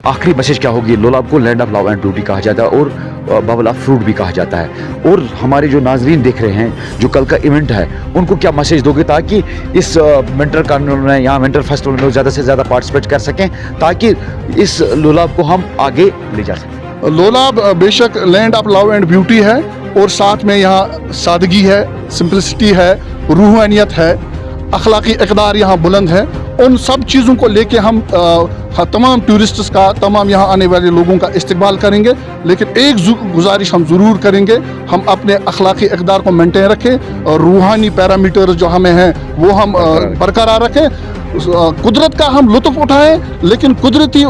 आखिरी मैसेज क्या होगी? लोलाब को land of love and beauty कहा जाता है और बबल ऑफ फ्रूट भी कहा जाता है। और हमारे जो नाजरीन देख रहे हैं, जो कल का इवेंट है, उनको क्या मैसेज दोगे ताकि इस विंटर कार्निवल में या विंटर फेस्टिवल में ज़्यादा से ज़्यादा पार्टिसिपेट कर सकें, ताकि इस लोलाब को हम आगे ले जा सकें? लोलाब बेशक land of love and beauty है, और साथ में यहाँ सादगी है, सिंपलिसिटी है, रूहानियत है, अखलाकी इक़दार यहाँ बुलंद है। उन सब चीज़ों को लेके हम तमाम टूरिस्ट्स का, तमाम यहाँ आने वाले लोगों का इस्तकबाल करेंगे। लेकिन एक गुजारिश हम ज़रूर करेंगे, हम अपने अखलाकी इक़दार को मेंटेन रखें और रूहानी पैरामीटर्स जो हमें हैं वो हम बरकरार रखें। कुदरत का हम लुत्फ़ उठाएं, लेकिन कुदरती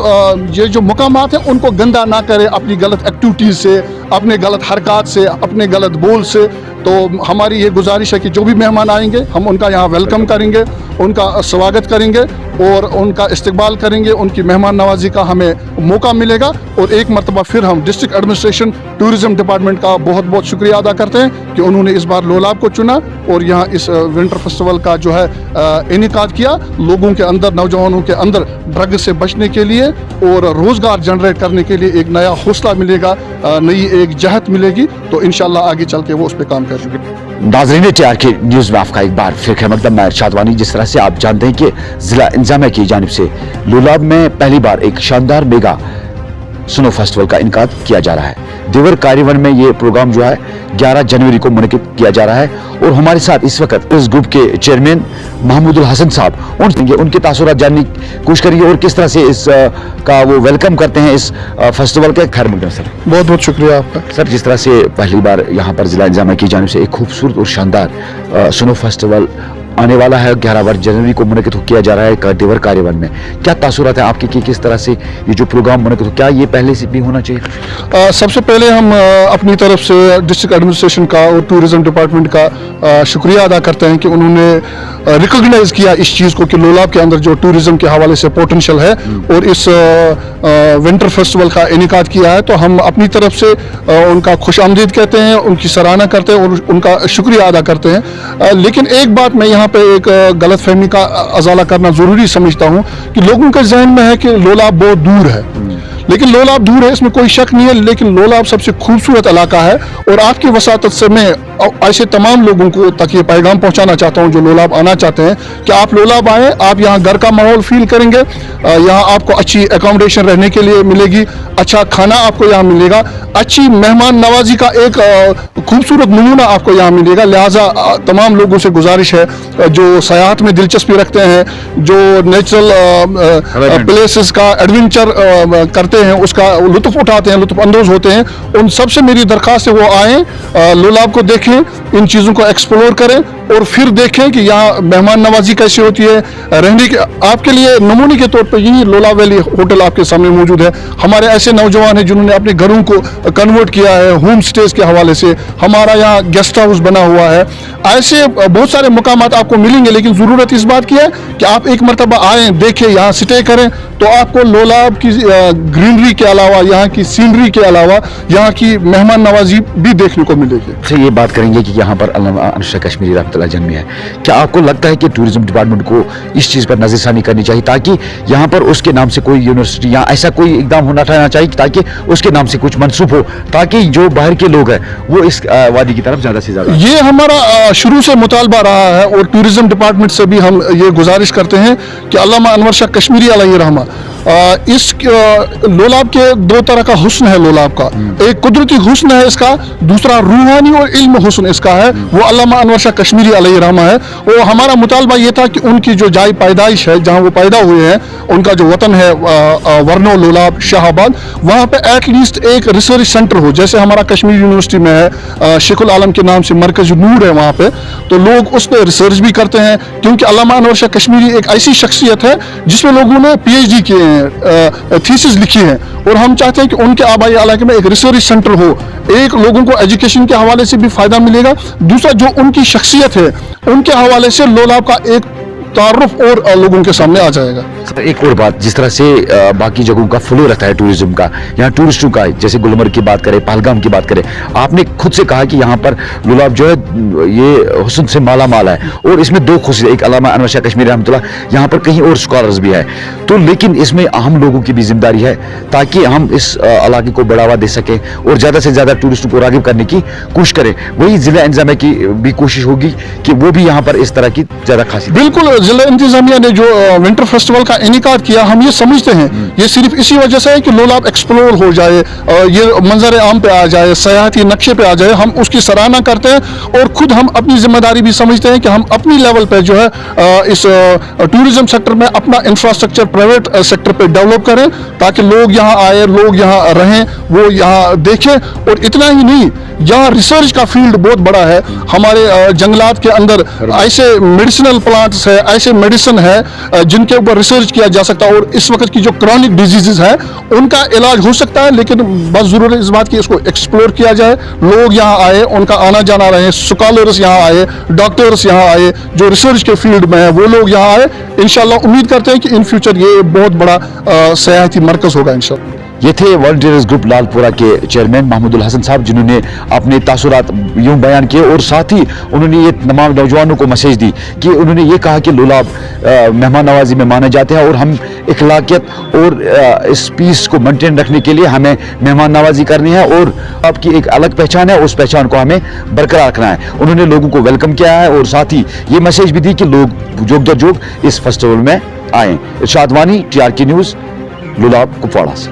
ये जो मकामात हैं उनको गंदा ना करें अपनी गलत एक्टिविटीज़ से, अपने गलत हरकत से, अपने गलत बोल से। तो हमारी ये गुजारिश है कि जो भी मेहमान आएंगे हम उनका यहाँ वेलकम करेंगे, उनका स्वागत करेंगे और उनका इस्तकबाल करेंगे, उनकी मेहमान नवाजी का हमें मौका मिलेगा। और एक मरतबा फिर हम डिस्ट्रिक्ट एडमिनिस्ट्रेशन टूरिज़म डिपार्टमेंट का बहुत बहुत शुक्रिया अदा करते हैं कि उन्होंने इस बार लोलाब को चुना और यहाँ इस विंटर फेस्टिवल का जो है इनेकाद किया। लोगों के अंदर, नौजवानों के अंदर ड्रग से बचने के लिए और रोज़गार जनरेट करने के लिए एक नया हौसला मिलेगा, नई एक जहत मिलेगी। तो इंशाल्लाह आगे चल के वो उस पर काम करेंगे। नाज़रीन TRK न्यूज़ में आपका एक बार फिर खैर मैं इरशाद वानी। जिस तरह से आप जानते हैं कि ज़िला इंतज़ामिया की जानिब से लोलाब में पहली बार एक शानदार मेगा स्नो फेस्टिवल का इनकाद किया जा रहा है। देवर कारीवन में ये प्रोग्राम जो है 11 जनवरी को मुनक़िद किया जा रहा है। और हमारे साथ इस वक्त इस ग्रुप के चेयरमैन महमूदुल हसन साहब, उनके तासुरात जानने की कोशिश करेंगे और किस तरह से इस का वो वेलकम करते हैं इस फेस्टिवल के। खैर मकदम सर, बहुत बहुत शुक्रिया आपका। सर, जिस तरह से पहली बार यहाँ पर ज़िला इंतज़ामिया की जानिब से एक खूबसूरत और शानदार स्नो फेस्टिवल आने वाला है, 11 जनवरी को मुनक़िद किया जा रहा है देवर कारीवन में, क्या तासुरात है आपके कि किस तरह से ये जो प्रोग्राम मुनक़िद हो, क्या ये पहले से भी होना चाहिए? सबसे पहले हम अपनी तरफ से डिस्ट्रिक्ट एडमिनिस्ट्रेशन का और टूरिज़म डिपार्टमेंट का शुक्रिया अदा करते हैं कि उन्होंने रिकॉग्नाइज़ किया इस चीज़ को कि लोलाब के अंदर जो टूरिज़म के हवाले से पोटेंशियल है और इस विंटर फेस्टिवल का इनेकाद किया है। तो हम अपनी तरफ से उनका खुशामदीद कहते हैं, उनकी सराहना करते हैं और उनका शुक्रिया अदा करते हैं। लेकिन एक बात मैं यहाँ पे एक गलत फहमी का अजाला करना ज़रूरी समझता हूँ कि लोगों के जहन में है कि लोलाब बहुत दूर है, लेकिन लोलाब दूर है इसमें कोई शक नहीं है। लेकिन लोलाब सबसे खूबसूरत इलाका है और आपकी वसातत से मैं ऐसे तमाम लोगों को तक ये पैगाम पहुंचाना चाहता हूं जो लोलाब आना चाहते हैं कि आप लोलाब आएँ, आप यहाँ घर का माहौल फील करेंगे, यहाँ आपको अच्छी एकोमोडेशन रहने के लिए मिलेगी, अच्छा खाना आपको यहाँ मिलेगा, अच्छी मेहमान नवाजी का एक खूबसूरत नमूना आपको यहाँ मिलेगा। लिहाजा तमाम लोगों से गुजारिश है जो सयाहत में दिलचस्पी रखते हैं, जो नेचुरल प्लेसेस का एडवेंचर करते हैं, उसका लुत्फ़ उठाते हैं, लुत्फ़ अंदोज होते हैं, उन सबसे मेरी दरख्वास्त है वो आएँ, लोलाब को देखें, इन चीज़ों को एक्सप्लोर करें और फिर देखें कि यहाँ मेहमान नवाजी कैसी होती है। रहने के आपके लिए नमूने के तौर पर यही लोलाब वैली होटल आपके सामने मौजूद है। हमारे ऐसे नौजवान हैं जिन्होंने अपने घरों को कन्वर्ट किया है होम स्टेज के हवाले से, हमारा यहाँ गेस्ट हाउस बना हुआ है। ऐसे बहुत सारे मकामात आपको मिलेंगे, लेकिन ज़रूरत इस बात की है कि आप एक मरतबा आएँ, देखें, यहाँ स्टे करें, तो आपको लोलाब की ग्रीनरी के अलावा, यहाँ की सीनरी के अलावा, यहाँ की मेहमान नवाजी भी देखने को मिलेगी। अच्छा, ये बात करेंगे कि यहाँ पर अल्लामा अनवर कश्मीरी रहमतुल्लाह जन्मी है, क्या आपको लगता है कि टूरिज्म डिपार्टमेंट को इस चीज़ पर नज़रसानी करनी चाहिए ताकि यहाँ पर उसके नाम से कोई यूनिवर्सिटी या ऐसा कोई इकदाम होना चाहिए ताकि उसके नाम से कुछ मनसूब हो, ताकि जो बाहर के लोग हैं वो इस वादी की तरफ ज़्यादा से ज़्यादा? ये हमारा शुरू से मुतालबा रहा है और टूरिज्म डिपार्टमेंट से भी हम ये गुजारिश करते हैं कि अल्लामा अनवर शाह कश्मीरी अलैहि रहमा, इस लोलाब के दो तरह का हुस्न है लोलाब का, एक कुदरती हुस्न है इसका, दूसरा रूहानी और इल्म हुस्न इसका है, वो अल्लामा अनवर शाह कश्मीरी अलैहि रहमा है। वो हमारा मुतालबा ये था कि उनकी जो जाय पैदाइश है, जहाँ वो पैदा हुए हैं, उनका जो वतन है वर्नो लोलाब शाहाबाद, वहाँ पे एटलीस्ट एक रिसर्च सेंटर हो, जैसे हमारा कश्मीर यूनिवर्सिटी में है, शेखुल आलम के नाम से मरकज नूर है वहाँ पे, तो लोग उस पर रिसर्च भी करते हैं क्योंकि अल्लामा अनवर शाह कश्मीरी एक ऐसी शख्सियत है जिसमें लोगों ने PhD किए हैं, थीसिस लिखी है, और हम चाहते हैं कि उनके आबाई इलाके में एक रिसर्च सेंटर हो। एक लोगों को एजुकेशन के हवाले से भी फ़ायदा मिलेगा, दूसरा जो उनकी शख्सियत है उनके हवाले से लोलाब का एक तारुफ और लोगों के सामने आ जाएगा। सर, एक और बात, जिस तरह से बाकी जगहों का फ्लो रहता है टूरिज्म का, यहाँ टूरिस्टों का, जैसे गुलमर्ग की बात करें, पहलगाम की बात करें, आपने खुद से कहा कि यहाँ पर लुलाब जो है ये हुस्न से माला माल है, और इसमें दो खुशियाँ, एक अल्लामा अनवर शाह कश्मीरी रहमतुल्लाह, यहाँ पर कहीं और स्कॉलर्स भी है, तो लेकिन इसमें हम लोगों की भी जिम्मेदारी है ताकि हम इस इलाके को बढ़ावा दे सकें और ज़्यादा से ज़्यादा टूरिस्टों को राग़िब करने की कोशिश करें। वही ज़िला इंतज़ामिया की भी कोशिश होगी कि वो भी यहाँ पर इस तरह की ज़्यादा खासी। बिल्कुल, जिला इंतजामिया ने जो विंटर फेस्टिवल का इनेकाद किया, हम ये समझते हैं ये सिर्फ इसी वजह से है कि लोलाब एक्सप्लोर हो जाए, ये मंजर आम पे आ जाए, सयाहती नक्शे पे आ जाए, हम उसकी सराहना करते हैं और खुद हम अपनी जिम्मेदारी भी समझते हैं कि हम अपनी लेवल पे जो है इस टूरिज्म सेक्टर में अपना इंफ्रास्ट्रक्चर प्राइवेट सेक्टर पे डेवलप करें ताकि लोग यहाँ आए, लोग यहाँ रहें, वो यहाँ देखें। और इतना ही नहीं, यहाँ रिसर्च का फील्ड बहुत बड़ा है, हमारे जंगलात के अंदर ऐसे मेडिसिनल प्लांट्स है, ऐसे मेडिसिन है जिनके ऊपर रिसर्च किया जा सकता है, और इस वक्त की जो क्रॉनिक डिजीजेज है उनका इलाज हो सकता है, लेकिन बस जरूरत है इस बात की इसको एक्सप्लोर किया जाए, लोग यहाँ आए, उनका आना जाना रहे, स्कॉलर्स यहाँ आए, डॉक्टर्स यहाँ आए, जो रिसर्च के फील्ड में है वो लोग यहाँ आए। इंशाल्लाह उम्मीद करते हैं कि इन फ्यूचर ये बहुत बड़ा सयाहती मरकज होगा इंशाल्लाह। ये थे वॉलंटियर्स ग्रुप लालपुरा के चेयरमैन महमूदुल हसन साहब, जिन्होंने अपने तासुरात यूं बयान किए और साथ ही उन्होंने ये तमाम नौजवानों को मैसेज दी कि उन्होंने ये कहा कि लुलाब मेहमान नवाजी में माने जाते हैं और हम इखलाकियत और इस पीस को मेंटेन रखने के लिए हमें मेहमान नवाजी करनी है और आपकी एक अलग पहचान है, उस पहचान को हमें बरकरार रखना है। उन्होंने लोगों को वेलकम किया है और साथ ही ये मैसेज भी दी कि लोग जोग दर जोग इस फेस्टिवल में आएँ। इरशाद वानी, TRK न्यूज़, लुलाब, कुपवाड़ा से।